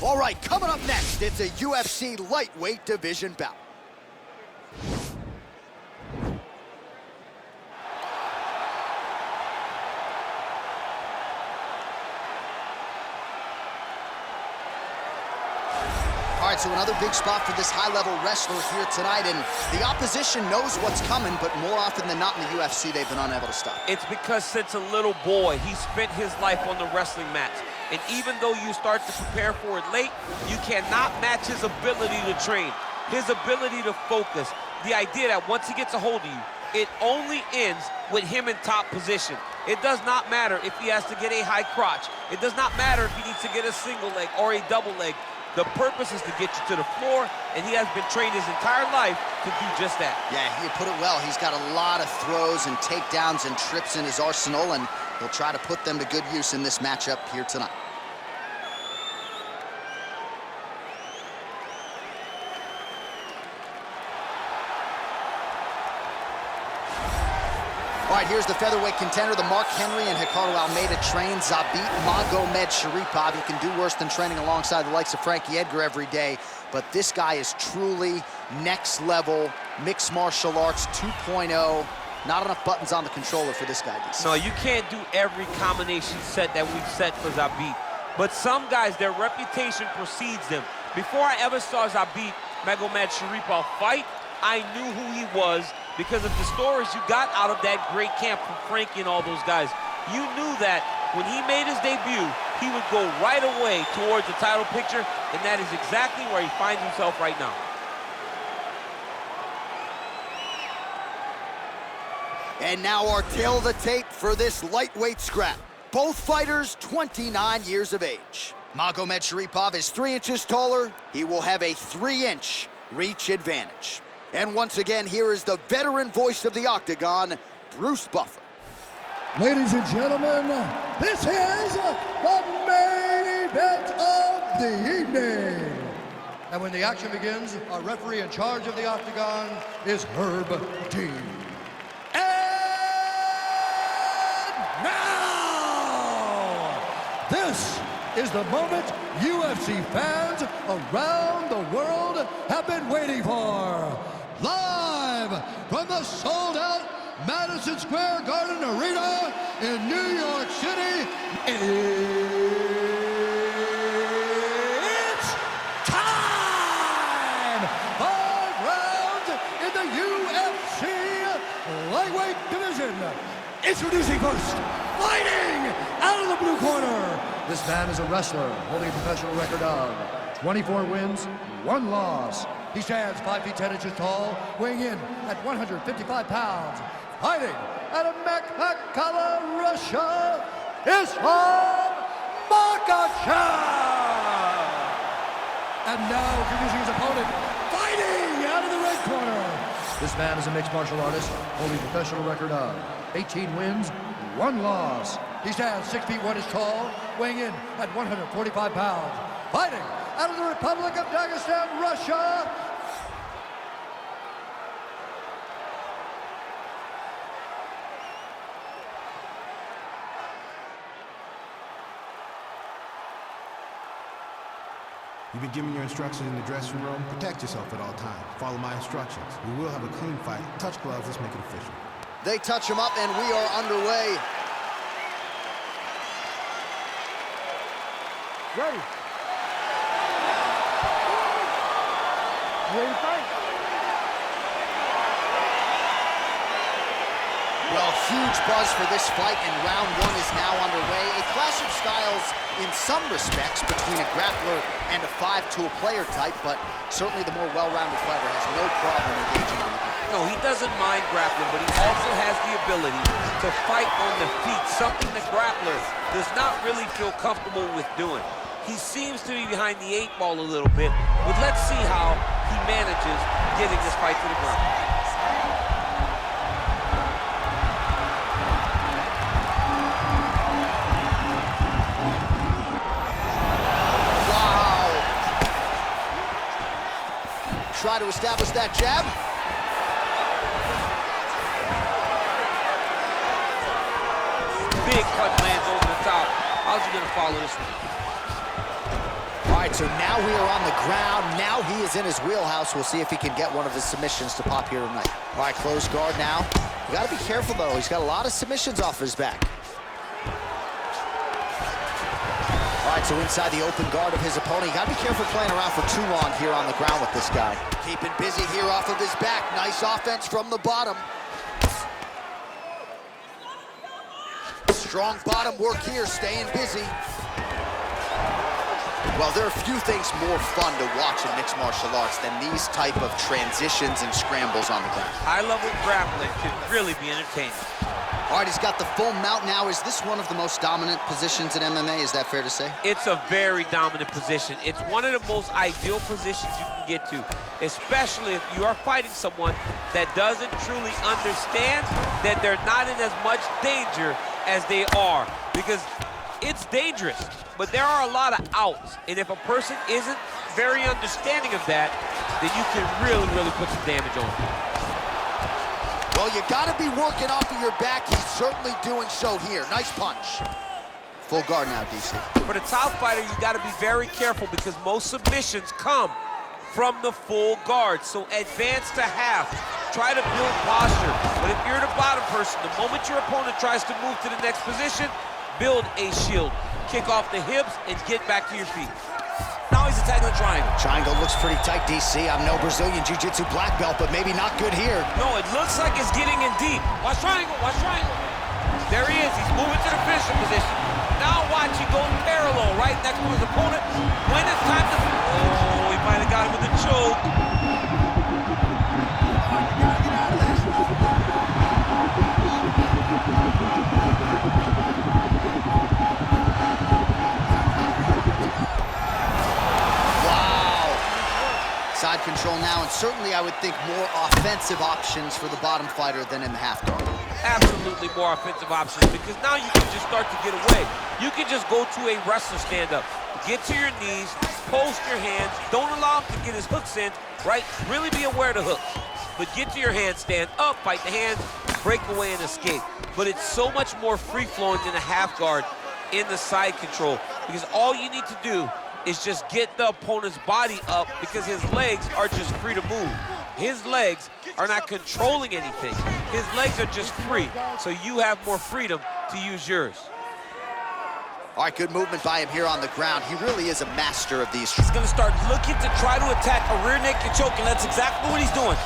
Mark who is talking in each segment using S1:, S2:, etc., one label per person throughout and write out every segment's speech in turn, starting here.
S1: All right, coming up next, it's a UFC lightweight division bout. All right, so another big spot for this high-level wrestler here tonight, and the opposition knows what's coming, but more often than not in the UFC, they've been unable to stop.
S2: It's because since a little boy, he spent his life on the wrestling mats. And even though you start to prepare for it late, you cannot match his ability to train, his ability to focus. The idea that once he gets a hold of you, it only ends with him in top position. It does not matter if he has to get a high crotch. It does not matter if he needs to get a single leg or a double leg. The purpose is to get you to the floor, and he has been trained his entire life to do just that. Yeah,
S1: you put it well. He's got a lot of throws and takedowns and trips in his arsenal, and he'll try to put them to good use in this matchup here tonight. All right, here's the featherweight contender, the Mark Henry and Ricardo Almeida trained Zabit Magomedsharipov. He can do worse than training alongside the likes of Frankie Edgar every day, but this guy is truly next level, mixed martial arts 2.0. Not enough buttons on the controller for this guy, DC.
S2: No, you can't do every combination set that we've set for Zabit. But some guys, their reputation precedes them. Before I ever saw Zabit Magomedsharipov fight, I knew who he was because of the stories you got out of that great camp from Frankie and all those guys. You knew that when he made his debut, he would go right away towards the title picture, and that is exactly where he finds himself right now.
S1: And now our tail of the tape for this lightweight scrap. Both fighters 29 years of age. Magomedsharipov is 3 inches taller. He will have a 3-inch reach advantage. And once again, here is the veteran voice of the Octagon, Bruce Buffer.
S3: Ladies and gentlemen, this is the main event of the evening. And when the action begins, our referee in charge of the Octagon is Herb Dean. And now, this is the moment UFC fans around the world have been waiting for. Live from the sold-out Madison Square Garden Arena in New York City, it's time! 5 rounds in the UFC lightweight division. Introducing first, fighting out of the blue corner. This man is a wrestler holding a professional record of 24 wins, 1 loss. He stands 5 feet 10 inches tall, weighing in at 155 pounds. Fighting out of Makhachkala, Russia, Islam Makhachev. And now introducing his opponent, fighting out of the red corner. This man is a mixed martial artist, holding a professional record of 18 wins, 1 loss. He stands 6 feet 1 inches tall, weighing in at 145 pounds. Fighting out of the Republic of Dagestan, Russia.
S4: You've been given your instructions in the dressing room. Protect yourself at all times. Follow my instructions. We will have a clean fight. Touch gloves, let's make it official.
S1: They touch him up and we are underway.
S5: Ready. Ready to fight.
S1: Well, huge buzz for this fight, and round 1 is now underway. A clash of styles in some respects between a grappler and a 5-tool player type, but certainly the more well-rounded fighter has no problem engaging on the ground.
S2: No, he doesn't mind grappling, but he also has the ability to fight on the feet, something the grappler does not really feel comfortable with doing. He seems to be behind the 8 ball a little bit, but let's see how he manages getting this fight to the ground.
S1: Try to establish that jab.
S2: Big punch lands over the top. How's he gonna follow this one?
S1: All right, right, so now we are on the ground. Now he is in his wheelhouse. We'll see if he can get one of his submissions to pop here tonight. All right, close guard now. You got to be careful, though. He's got a lot of submissions off his back. All right, so inside the open guard of his opponent. You got to be careful playing around for too long here on the ground with this guy. Keeping busy here off of his back. Nice offense from the bottom. Strong bottom work here, staying busy. Well, there are few things more fun to watch in mixed martial arts than these type of transitions and scrambles on the ground.
S2: High-level grappling can really be entertaining.
S1: All right, he's got the full mount now. Is this one of the most dominant positions in MMA? Is that fair to say?
S2: It's a very dominant position. It's one of the most ideal positions you can get to, especially if you are fighting someone that doesn't truly understand that they're not in as much danger as they are, because it's dangerous, but there are a lot of outs, and if a person isn't very understanding of that, then you can really, really put some damage on them.
S1: Well, you got to be working off of your back. He's certainly doing so here. Nice punch. Full guard now, DC.
S2: For the top fighter, you got to be very careful because most submissions come from the full guard. So advance to half. Try to build posture. But if you're the bottom person, the moment your opponent tries to move to the next position, build a shield. Kick off the hips and get back to your feet. Now he's attacking the triangle.
S1: Triangle looks pretty tight, DC. I'm no Brazilian Jiu-Jitsu black belt, but maybe not good here.
S2: No, it looks like it's getting in deep. Watch triangle, watch triangle. There he is, he's moving to the finisher position. Now watch, he goes parallel, right next to his opponent. When it's time to... Oh, he might have got him with a choke.
S1: Side control now, and certainly I would think more offensive options for the bottom fighter than in the half guard.
S2: Absolutely more offensive options, because now you can just start to get away. You can just go to a wrestler stand-up. Get to your knees, post your hands, don't allow him to get his hooks in, right? Really be aware of the hooks. But get to your hands, stand up, fight the hands, break away and escape. But it's so much more free-flowing than a half guard in the side control, because all you need to do is just get the opponent's body up, because his legs are just free to move. His legs are not controlling anything. His legs are just free, so you have more freedom to use yours.
S1: All right, good movement by him here on the ground. He really is a master of these.
S2: He's gonna start looking to try to attack a rear naked choke, and that's exactly what he's doing.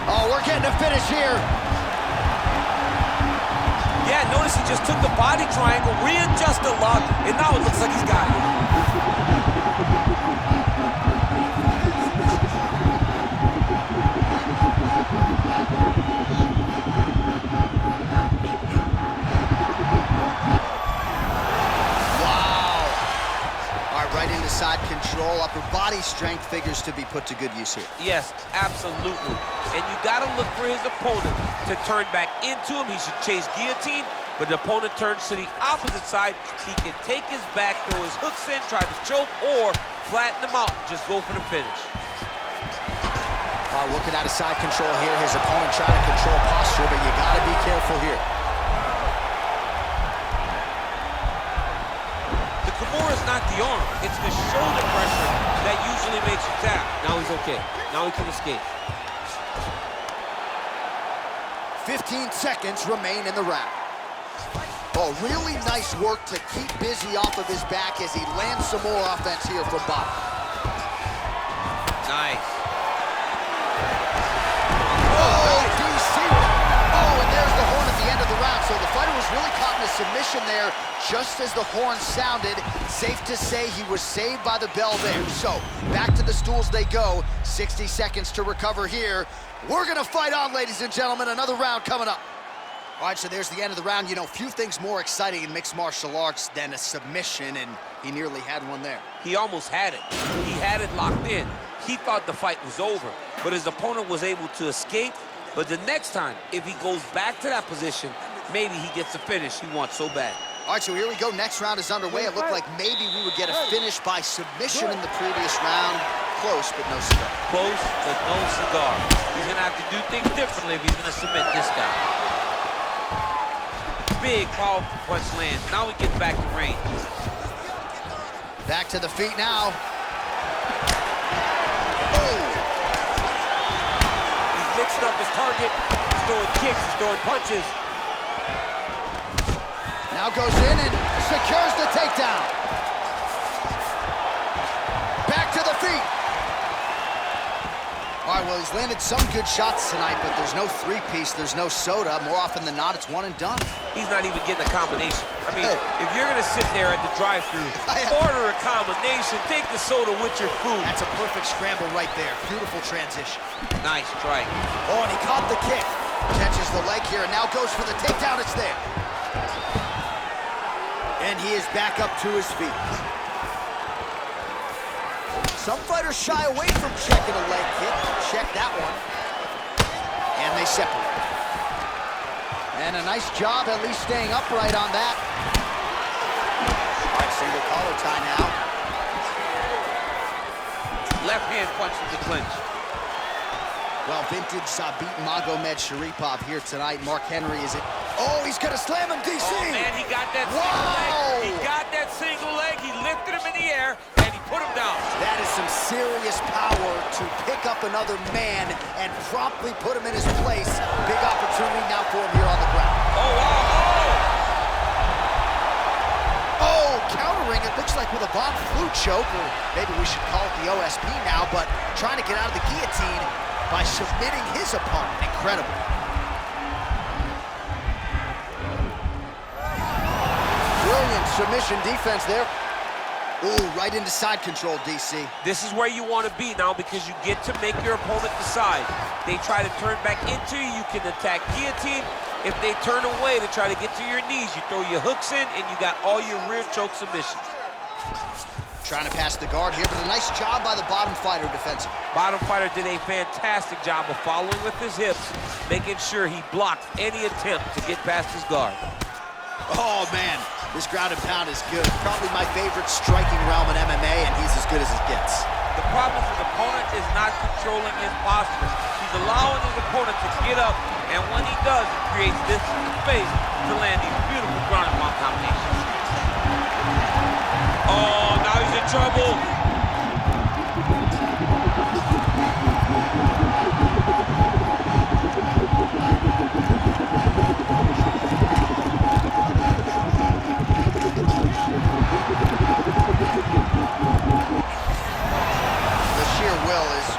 S1: Oh, we're getting a finish here.
S2: Yeah, notice he just took the body triangle, readjusted the lock, and now it looks like he's got it.
S1: Wow. All right, right into side control. Upper body strength figures to be put to good use here.
S2: Yes, absolutely. And you gotta look for his opponent to turn back into him. He should chase guillotine, but the opponent turns to the opposite side. He can take his back, throw his hooks in, try to choke, or flatten him out, just go for the finish.
S1: Looking out of side control here. His opponent trying to control posture, but you gotta be careful here.
S2: The Kimura is not the arm, it's the shoulder pressure that usually makes you tap. Now he's okay, now he can escape.
S1: 15 seconds remain in the round. Oh, really nice work to keep busy off of his back as he lands some more offense here from bottom.
S2: Nice.
S1: Oh, DC. Oh, and there's the horn at the end of the round. So the fighter was really caught in a submission there just as the horn sounded. Safe to say he was saved by the bell there. So back to the stools they go. 60 seconds to recover here. We're gonna fight on, ladies and gentlemen. Another round coming up. All right, so there's the end of the round. You know, few things more exciting in mixed martial arts than a submission, and he nearly had one there.
S2: He almost had it. He had it locked in. He thought the fight was over, but his opponent was able to escape. But the next time, if he goes back to that position, maybe he gets the finish he wants so bad.
S1: All right, so here we go. Next round is underway. It looked like maybe we would get a finish by submission in the previous round. Close, but no cigar.
S2: Close, but no cigar. He's gonna have to do things differently if he's gonna submit this guy. Big, powerful punch lands. Now we get back to range.
S1: Back to the feet now. Oh!
S5: He's mixing up his target. He's throwing kicks, he's throwing punches.
S1: Now goes in and secures the takedown. Back to the feet. All right, well, he's landed some good shots tonight, but there's no three-piece, there's no soda. More often than not, it's one and done.
S2: He's not even getting a combination. I mean, if you're gonna sit there at the drive-thru, order a combination, take the soda with your food.
S1: That's a perfect scramble right there. Beautiful transition.
S2: Nice strike.
S1: Oh, and he caught the kick. Catches the leg here and now goes for the takedown. It's there. And he is back up to his feet. Some fighters shy away from checking a leg kick. Check that one. And they separate. And a nice job at least staying upright on that. All right, single collar tie now.
S2: Left hand punch in the clinch.
S1: Well, vintage Zabit Magomed Sharipov here tonight. Mark Henry is it. Oh, he's gonna slam him, DC.
S2: Oh, man, he got that
S1: Wow.
S2: single leg. He got that single leg. He lifted him in the air, and he put him down.
S1: That is some serious power to pick up another man and promptly put him in his place. Big opportunity now for him here on the ground.
S2: Oh, wow.
S1: Oh, countering it looks like with a Von Flue choke, or maybe we should call it the OSP now, but trying to get out of the guillotine by submitting his opponent. Incredible. Brilliant submission defense there. Ooh, right into side control, DC.
S2: This is where you want to be now because you get to make your opponent decide. They try to turn back into you, you can attack guillotine. If they turn away to try to get to your knees, you throw your hooks in and you got all your rear choke submissions.
S1: Trying to pass the guard here, but a nice job by the bottom fighter defensively.
S2: Bottom fighter did a fantastic job of following with his hips, making sure he blocked any attempt to get past his guard.
S1: Oh, man, this ground and pound is good. Probably my favorite striking realm in MMA, and he's as good as it gets.
S2: The problem is his opponent is not controlling his posture. He's allowing his opponent to get up, and when he does, it creates distance and space to land these beautiful ground and pound combinations. Oh, now he's in trouble.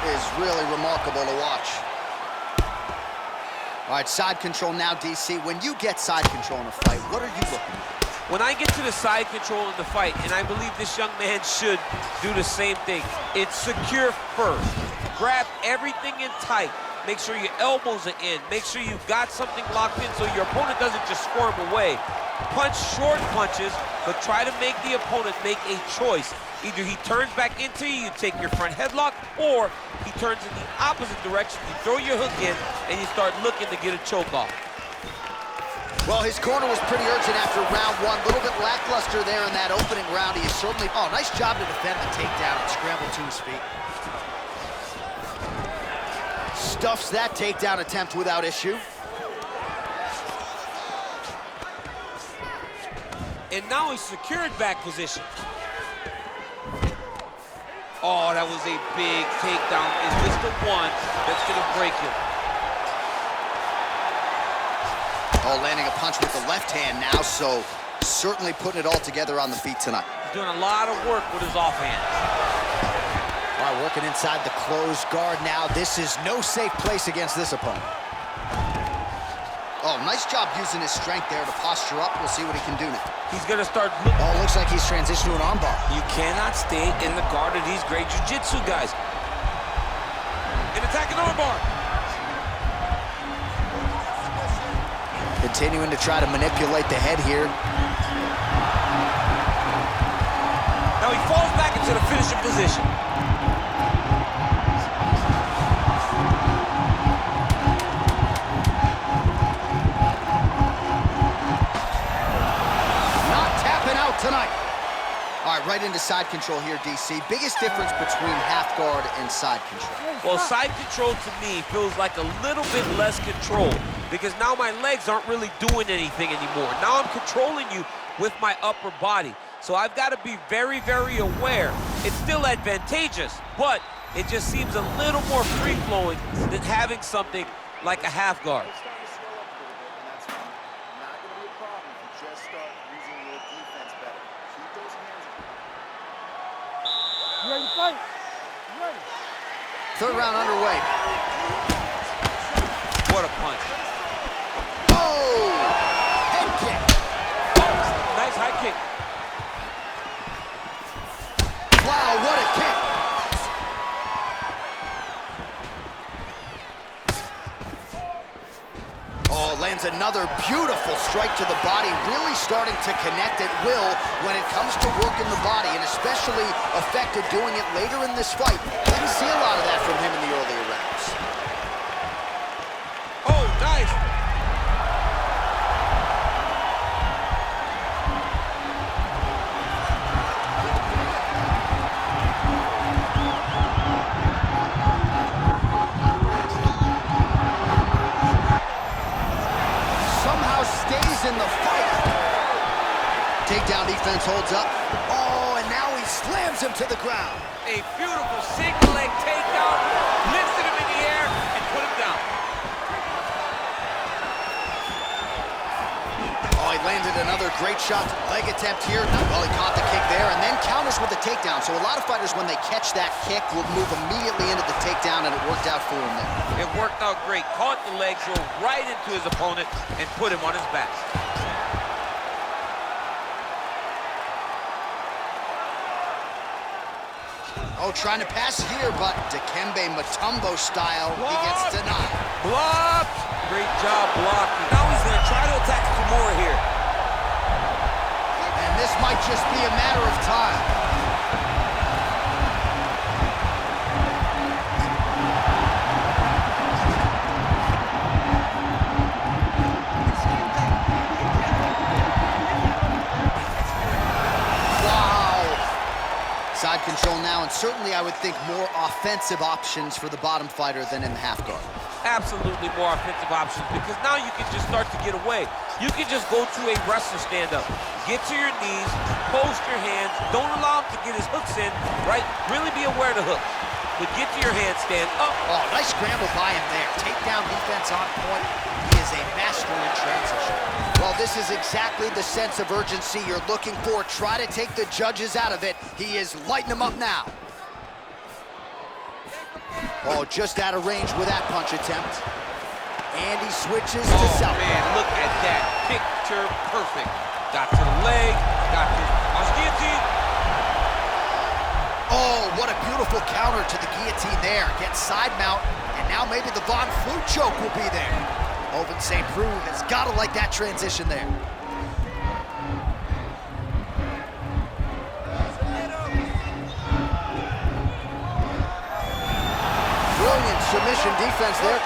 S1: Is really remarkable to watch. All right, side control now, DC. When you get side control in a fight, what are you looking for?
S2: When I get to the side control in the fight, and I believe this young man should do the same thing, it's secure first. Grab everything in tight. Make sure your elbows are in. Make sure you've got something locked in so your opponent doesn't just squirm away. Punch short punches, but try to make the opponent make a choice. Either he turns back into you, you take your front headlock, or he turns in the opposite direction, you throw your hook in, and you start looking to get a choke off.
S1: Well, his corner was pretty urgent after round one. A little bit lackluster there in that opening round. He is certainly... Oh, nice job to defend the takedown and scramble to his feet. Stuffs that takedown attempt without issue.
S2: And now he's secured back position. Oh, that was a big takedown. Is this the one that's going to break him?
S1: Oh, landing a punch with the left hand now, so certainly putting it all together on the feet tonight.
S2: He's doing a lot of work with his offhand.
S1: All right, working inside the closed guard now. This is no safe place against this opponent. Oh, nice job using his strength there to posture up. We'll see what he can do now.
S2: He's going to start looking.
S1: Oh, looks like he's transitioned to an armbar.
S5: You cannot stay in the guard of these great jiu-jitsu guys.
S2: And attacking armbar.
S1: Continuing to try to manipulate the head here.
S2: Now he falls back into the finishing position.
S1: Tonight. All right, right into side control here, DC. Biggest difference between half guard and side control?
S2: Well, side control to me feels like a little bit less control because now my legs aren't really doing anything anymore. Now I'm controlling you with my upper body. So I've got to be very, very aware. It's still advantageous, but it just seems a little more free-flowing than having something like a half guard.
S3: You ready to fight? You ready?
S1: Third round underway.
S2: What a punch.
S1: Oh! Head kick.
S2: Nice high kick.
S1: Wow, what a kick. Oh, lands another beautiful strike to the body, really starting to connect at will when it comes to working the body, and especially effective doing it later in this fight. Didn't see a lot of that from him in the earlier rounds.
S2: Oh, nice.
S1: In the fight. Takedown defense holds up. Oh, and now he slams him to the ground.
S2: A beautiful single leg takedown, lifted him in the air and put him down.
S1: Oh, he landed another great shot. Leg attempt here. Well, he caught the kick there and then counters with the takedown. So a lot of fighters, when they catch that kick, will move immediately into the takedown, and it worked out for him there.
S2: It worked out great. Caught the leg, drove right into his opponent and put him on his back.
S1: Oh, trying to pass here, but Dikembe Mutombo style, he gets denied.
S2: Blocked! Great job blocking. Now he's going to try to attack some more here.
S1: And this might just be a matter of time. Side control now, and certainly I would think more offensive options for the bottom fighter than in the half guard.
S2: Absolutely more offensive options, because now you can just start to get away. You can just go to a wrestler stand-up. Get to your knees, post your hands, don't allow him to get his hooks in, right? Really be aware of the hook. But get to your handstand up.
S1: Oh, nice scramble by him there. Takedown defense on point. He is a master in transition. Well, this is exactly the sense of urgency you're looking for. Try to take the judges out of it. He is lighting them up now. Oh, just out of range with that punch attempt. And he switches to southpaw.
S2: Man, look at that. Picture perfect. Got to the leg, got to the guillotine.
S1: Oh, what a beautiful counter to the guillotine there. Gets side mount, and now maybe the Von Flue choke will be there. Oven St. Preux has got to like that transition there. Brilliant submission defense there.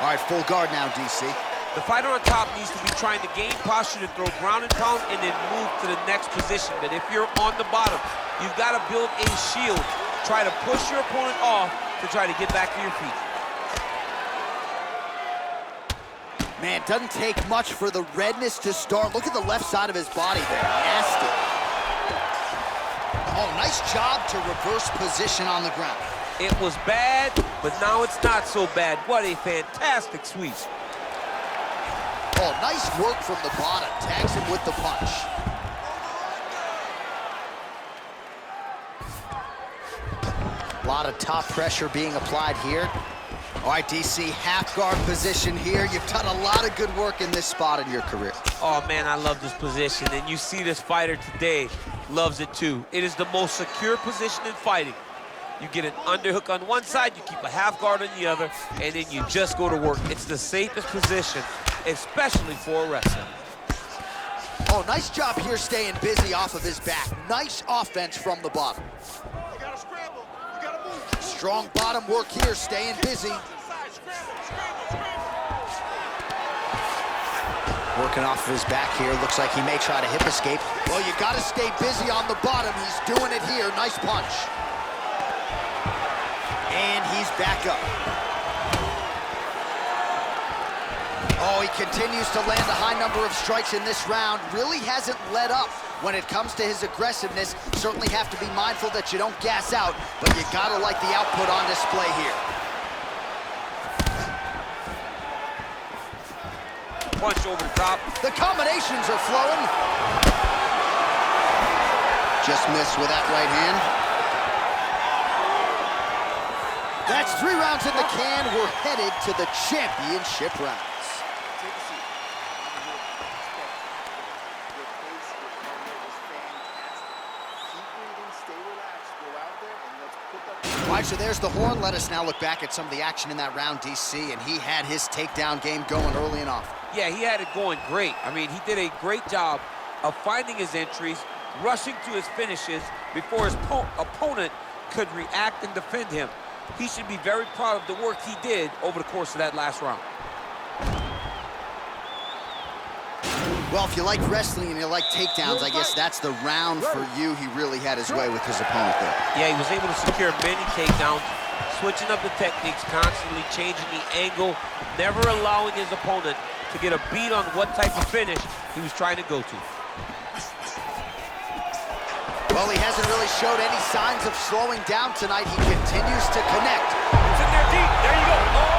S1: All right, full guard now, DC.
S2: The fighter on top needs to be trying to gain posture to throw ground and pound and then move to the next position. But if you're on the bottom, you've got to build a shield. Try to push your opponent off to try to get back to your feet.
S1: Man, doesn't take much for the redness to start. Look at the left side of his body there. Nasty. Oh, nice job to reverse position on the ground.
S2: It was bad, but now it's not so bad. What a fantastic sweep.
S1: Oh, nice work from the bottom. Tags him with the punch. A lot of top pressure being applied here. All right, DC, half guard position here. You've done a lot of good work in this spot in your career.
S2: Oh, man, I love this position, and you see this fighter today loves it too. It is the most secure position in fighting. You get an underhook on one side, you keep a half guard on the other, and then you just go to work. It's the safest position, especially for a wrestler.
S1: Oh, nice job here staying busy off of his back. Nice offense from the bottom.
S3: You gotta scramble. You gotta move.
S1: Strong bottom work here, staying busy. Working off of his back here. Looks like he may try to hip escape. Well, you gotta stay busy on the bottom. He's doing it here. Nice punch. And he's back up. Oh, he continues to land a high number of strikes in this round. Really hasn't let up. When it comes to his aggressiveness, certainly have to be mindful that you don't gas out, but you gotta like the output on display here.
S2: Punch over the top.
S1: The combinations are flowing. Just missed with that right hand. That's 3 rounds in the can. We're headed to the championship rounds. All right, so there's the horn. Let us now look back at some of the action in that round, DC, and he had his takedown game going early and often.
S2: Yeah, he had it going great. I mean, he did a great job of finding his entries, rushing to his finishes before his opponent could react and defend him. He should be very proud of the work he did over the course of that last round.
S1: Well, if you like wrestling and you like takedowns, I guess that's the round for you. He really had his way with his opponent there.
S2: Yeah, he was able to secure many takedowns, switching up the techniques, constantly changing the angle, never allowing his opponent to get a beat on what type of finish he was trying to go to.
S1: Well, he hasn't really showed any signs of slowing down tonight. He continues to connect.
S2: It's in there deep. There you go. Oh!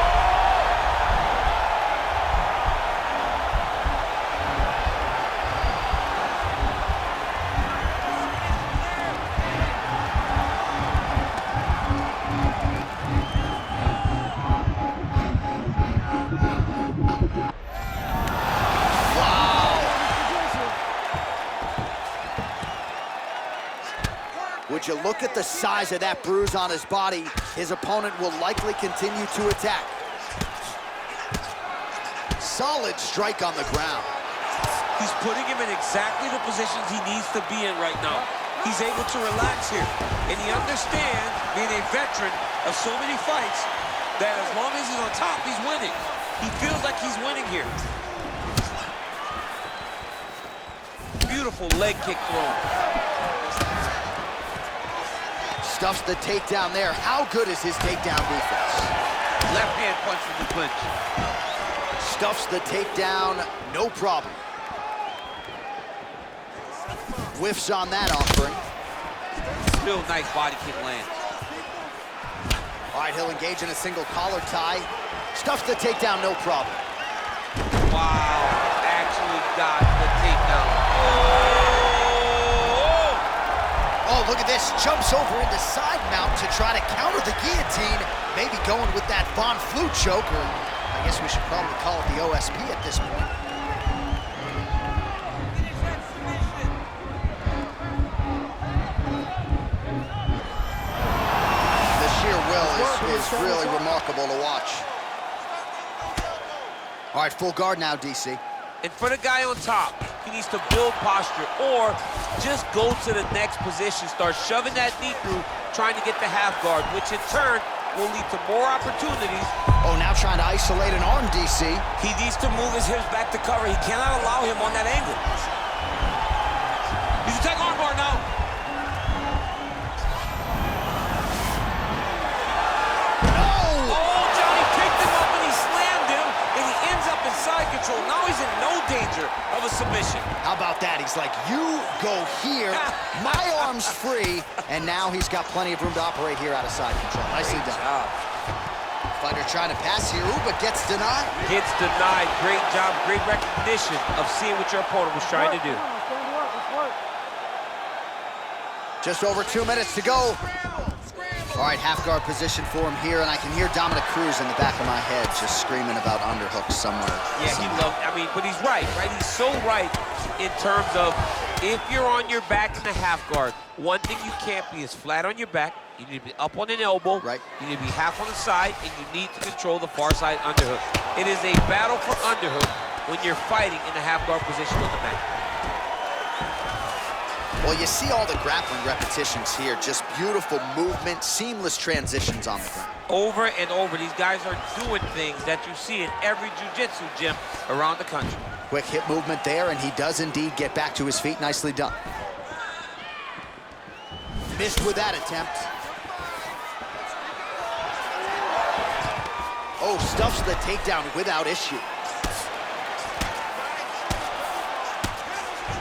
S1: Would you look at the size of that bruise on his body? His opponent will likely continue to attack. Solid strike on the ground.
S2: He's putting him in exactly the positions he needs to be in right now. He's able to relax here, and he understands, being a veteran of so many fights, that as long as he's on top, he's winning. He feels like he's winning here. Beautiful leg kick throw.
S1: Stuffs the takedown there. How good is his takedown defense?
S2: Left hand punch from the clinch.
S1: Stuffs the takedown, no problem. Whiffs on that offering.
S2: Still nice body kick lands.
S1: All right, he'll engage in a single collar tie. Stuffs the takedown, no problem.
S2: Wow, actually got the takedown.
S1: Oh, look at this. Jumps over into side mount to try to counter the guillotine. Maybe going with that Von Flue choke, or I guess we should probably call it the OSP at this point. The sheer will is really remarkable to watch. All right, full guard now, DC.
S2: And for the guy on top, he needs to build posture or just go to the next position, start shoving that knee through, trying to get the half guard, which in turn will lead to more opportunities.
S1: Oh, now trying to isolate an arm, DC.
S2: He needs to move his hips back to cover. He cannot allow him on that angle. He's attacking arm bar now. Side control. Now he's in no danger of a submission.
S1: How about that? He's like, you go here, my arm's free, and now he's got plenty of room to operate here out of side control. Nicely done. Fighter trying to pass here, ooh, but gets denied.
S2: Gets denied. Great job, great recognition of seeing what your opponent was trying to do.
S1: Just over 2 minutes to go. All right, half guard position for him here, and I can hear Dominic Cruz in the back of my head just screaming about underhooks somewhere.
S2: Yeah, he loved, I mean, but he's right? He's so right in terms of if you're on your back in the half guard, one thing you can't be is flat on your back. You need to be up on an elbow.
S1: Right. You
S2: need to be half on the side, and you need to control the far side underhook. It is a battle for underhook when you're fighting in the half guard position on the mat.
S1: Well, you see all the grappling repetitions here. Just beautiful movement, seamless transitions on the ground.
S2: Over and over, these guys are doing things that you see in every jiu-jitsu gym around the country.
S1: Quick hip movement there, and he does indeed get back to his feet. Nicely done. Missed with that attempt. Oh, stuffs the takedown without issue.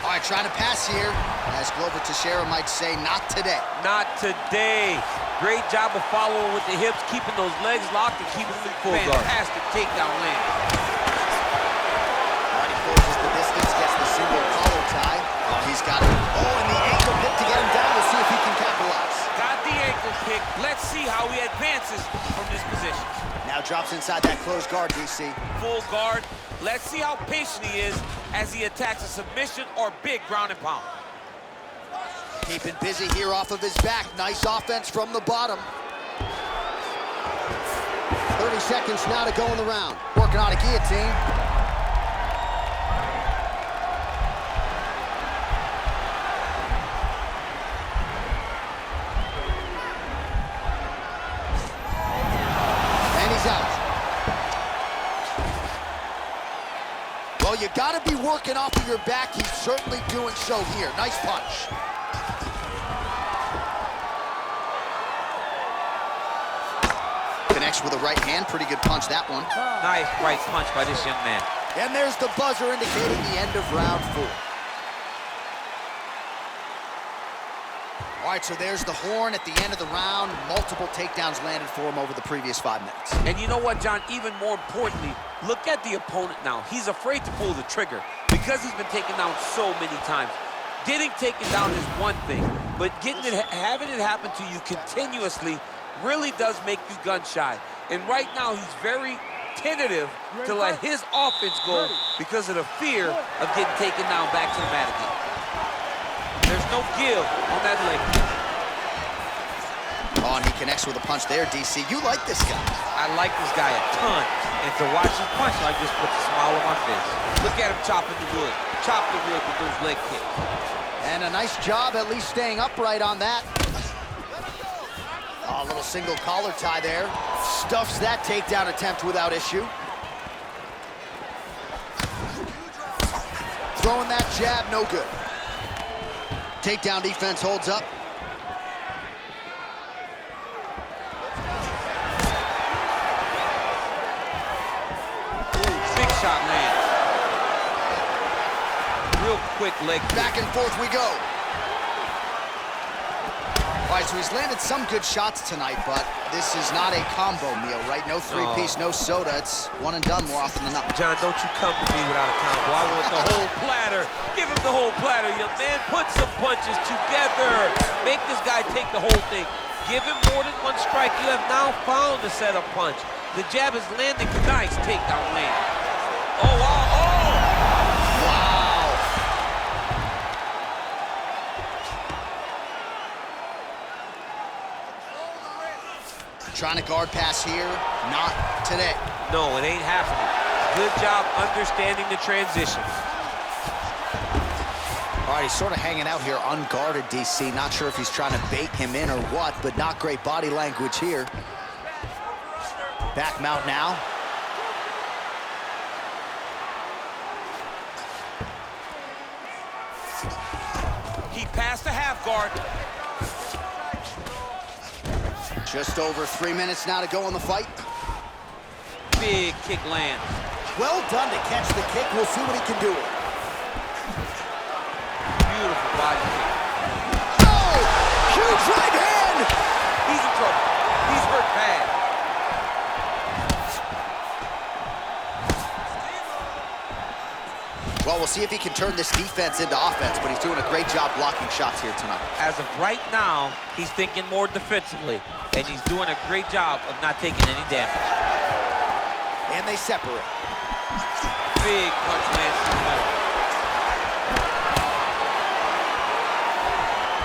S1: All right, trying to pass here. As Glover Teixeira might say, not today.
S2: Not today. Great job of following with the hips, keeping those legs locked and keeping them full guard. Fantastic takedown land.
S1: He closes the distance, gets the single collar tie. Oh, he's got it. Oh, and the ankle pick to get him down. We'll see if he can capitalize.
S2: Got the ankle pick. Let's see how he advances from this position.
S1: Now drops inside that closed guard, DC.
S2: Full guard. Let's see how patient he is as he attacks a submission or big ground and pound.
S1: Keeping busy here off of his back. Nice offense from the bottom. 30 seconds now to go in the round. Working on a guillotine. And he's out. Well, you gotta be working off of your back. He's certainly doing so here. Nice punch. Connects with a right hand. Pretty good punch, that one.
S2: Nice right punch by this young man.
S1: And there's the buzzer indicating the end of round 4. All right, so there's the horn at the end of the round. Multiple takedowns landed for him over the previous 5 minutes.
S2: And you know what, John? Even more importantly, look at the opponent now. He's afraid to pull the trigger because he's been taken down so many times. Getting taken down is one thing, but having it happen to you continuously really does make you gun shy. And right now, he's very tentative to let his offense go because of the fear of getting taken down back to the mat again. There's no give on that leg.
S1: Oh, and he connects with a punch there, DC. You like this guy.
S2: I like this guy a ton. And to watch his punch, I just put a smile on my face. Look at him chopping the wood. Chop the wood with those leg kicks.
S1: And a nice job at least staying upright on that. Oh, a little single collar tie there. Stuffs that takedown attempt without issue. Throwing that jab, no good. Takedown defense holds up.
S2: Big shot lands. Real quick leg kick.
S1: Back and forth we go. All right, so he's landed some good shots tonight, but this is not a combo meal, right? No three-piece, no soda. It's one and done more often than not.
S2: John, don't you come to me without a combo. I want the whole platter. Give him the whole platter, young man. Put some punches together. Make this guy take the whole thing. Give him more than one strike. You have now found the setup punch. The jab is landing. Nice takedown land. Oh, wow. Oh!
S1: Trying to guard pass here, not today.
S2: No, it ain't happening. Good job understanding the transition.
S1: All right, he's sort of hanging out here unguarded, DC. Not sure if he's trying to bait him in or what, but not great body language here. Back mount now.
S2: He passed the half guard.
S1: Just over 3 minutes now to go in the fight.
S2: Big kick lands.
S1: Well done to catch the kick. We'll see what he can do.
S2: Beautiful body kick.
S1: Oh! Huge right hand!
S2: He's in trouble. He's hurt bad.
S1: Well, we'll see if he can turn this defense into offense, but he's doing a great job blocking shots here tonight.
S2: As of right now, he's thinking more defensively, and he's doing a great job of not taking any damage.
S1: And they separate.
S2: Big punch lands to the middle.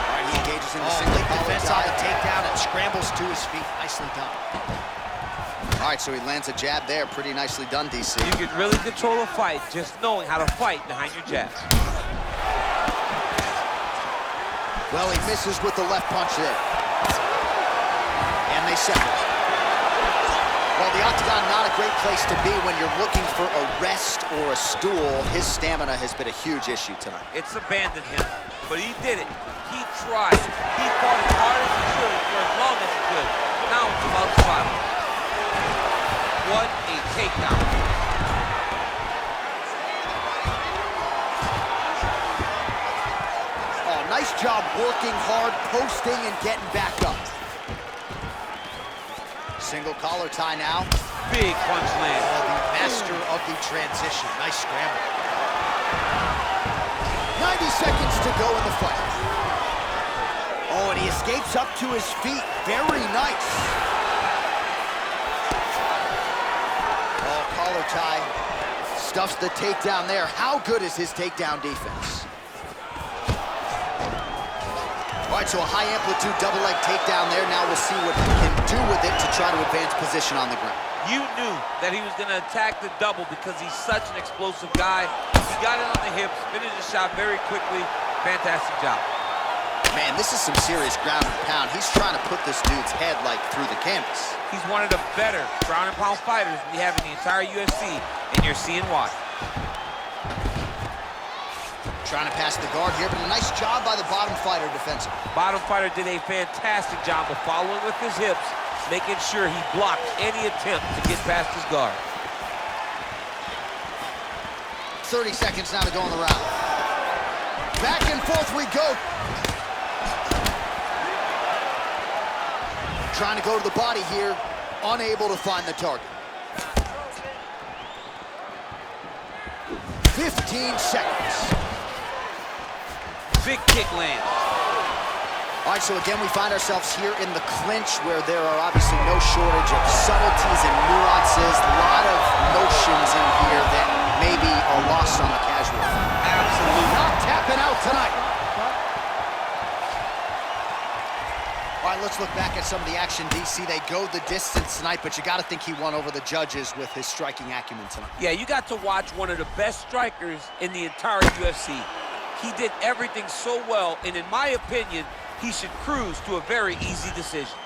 S1: All right, he engages in the single defense on the takedown and scrambles to his feet. Nicely done. All right, so he lands a jab there. Pretty nicely done, DC.
S2: You can really control a fight just knowing how to fight behind your jab.
S1: Well, he misses with the left punch there. And they separate. Well, the octagon, not a great place to be when you're looking for a rest or a stool. His stamina has been a huge issue tonight.
S2: It's abandoned him, but he did it. He tried. He fought as hard as he could for as long as he could. Now it's about survival. What a takedown.
S1: Nice job working hard, posting, and getting back up. Single collar tie now.
S2: Big punch land.
S1: Oh, the master of the transition. Nice scramble. 90 seconds to go in the fight. Oh, and he escapes up to his feet. Very nice. Oh, collar tie. Stuffs the takedown there. How good is his takedown defense? All right, so a high-amplitude double-leg takedown there. Now we'll see what he can do with it to try to advance position on the ground.
S2: You knew that he was going to attack the double because he's such an explosive guy. He got it on the hips, finished the shot very quickly. Fantastic job.
S1: Man, this is some serious ground and pound. He's trying to put this dude's head, like, through the canvas.
S2: He's one of the better ground and pound fighters we have in the entire UFC, and you're seeing why.
S1: Trying to pass the guard here, but a nice job by the bottom fighter defensively.
S2: Bottom fighter did a fantastic job of following with his hips, making sure he blocked any attempt to get past his guard.
S1: 30 seconds now to go in the round. Back and forth we go. Trying to go to the body here, unable to find the target. 15 seconds.
S2: Big kick lands.
S1: All right, so again, we find ourselves here in the clinch where there are obviously no shortage of subtleties and nuances. A lot of motions in here that maybe are lost on the casual.
S2: Absolutely.
S1: Not tapping out tonight. All right, let's look back at some of the action, DC. They go the distance tonight, but you got to think he won over the judges with his striking acumen tonight.
S2: Yeah, you got to watch one of the best strikers in the entire UFC. He did everything so well, and in my opinion, he should cruise to a very easy decision.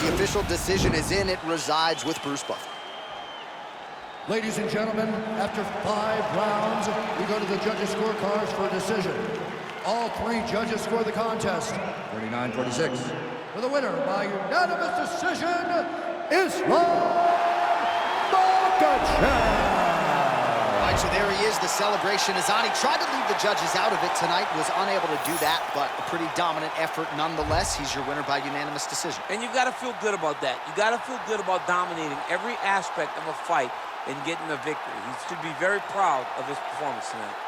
S1: The official decision is in. It resides with Bruce Buffer.
S3: Ladies and gentlemen, after 5 rounds, we go to the judges' scorecards for a decision. All 3 judges score the contest 39-46. For the winner by unanimous decision, Islam Makhachev.
S1: All right, so there he is. The celebration is on. He tried to leave the judges out of it tonight, was unable to do that, but a pretty dominant effort nonetheless. He's your winner by unanimous decision.
S2: And you've got to feel good about that. You got to feel good about dominating every aspect of a fight and getting a victory. He should be very proud of his performance tonight.